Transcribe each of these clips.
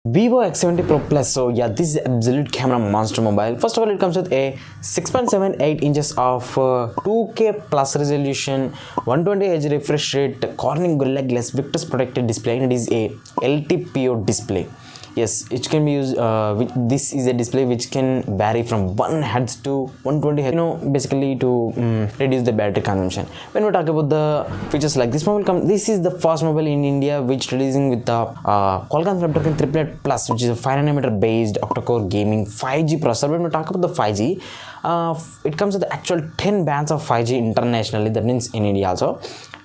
Vivo x70 Pro Plus. So yeah, this is absolute camera monster mobile. First of all, it comes with a 6.78 inches of 2K plus resolution, 120Hz refresh rate, Corning Gorilla Glass Victus protected display, and it is a LTPO display. Yes, it can be used. This is a display which can vary from 1 Hz to 120 Hz. Basically to reduce the battery consumption. When we talk about the features like this mobile, this is the first mobile in India which releasing with the Qualcomm Snapdragon 888 Plus, which is a 5nm based octa-core gaming 5G processor. When we talk about the 5G, it comes with the actual 10 bands of 5G internationally. That means in India also.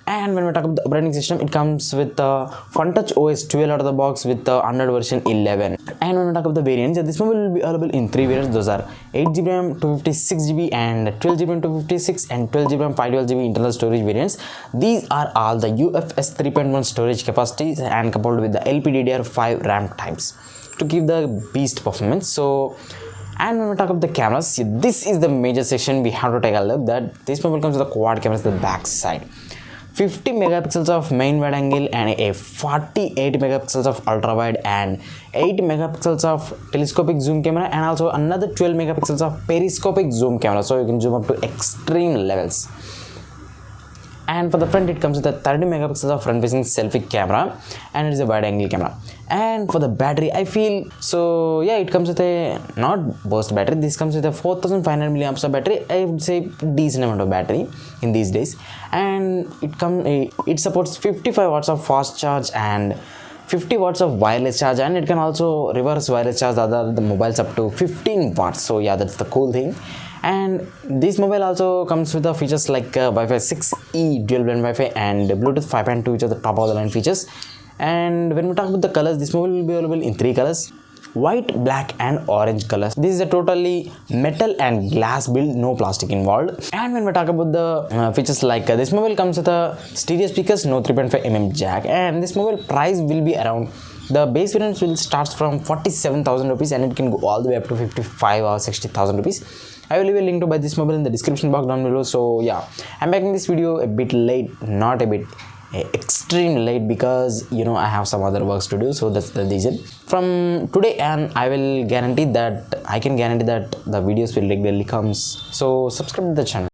And when we talk about the operating system, it comes with FunTouch OS 12 out of the box with the Android version 11. And when we talk about the variants, this mobile will be available in 3 variants. Those are 8GB RAM, 256GB, and 12GB RAM 256, and 12GB RAM 512GB internal storage variants. These are all the UFS 3.1 storage capacities and coupled with the LPDDR5 RAM types to give the beast performance. So, and when we talk about the cameras, this is the major section we have to take a look. That this mobile comes with the quad cameras at the back side. 50 megapixels of main wide angle and a 48 megapixels of ultra wide and 8 megapixels of telescopic zoom camera, and also another 12 megapixels of periscopic zoom camera, so you can zoom up to extreme levels. And for the front, it comes with a 30 megapixels of front facing selfie camera, and it is a wide angle camera. And for the battery, I feel so yeah, it comes with a not burst battery. This comes with a 4500 milliamps of battery. I would say decent amount of battery in these days. And it supports 55 watts of fast charge and 50 watts of wireless charge, and it can also reverse wireless charge the mobiles up to 15 watts. So yeah, that's the cool thing. And this mobile also comes with the features like Wi-Fi 6E dual band Wi-Fi and Bluetooth 5.2, which are the top of the line features. And when we talk about the colors, this mobile will be available in 3 colors: white, black, and orange colors. This is a totally metal and glass build, no plastic involved. And when we talk about the features like this mobile comes with a stereo speakers, no 3.5mm jack, and this mobile price will be around, the base variant will start from 47,000 rupees and it can go all the way up to 55 or 60,000 rupees. I will leave a link to buy this mobile in the description box down below. So yeah, I'm making this video a bit late, not a bit, extreme late, because I have some other works to do, so that's the reason. From today on, I can guarantee that the videos will regularly comes. So subscribe to the channel.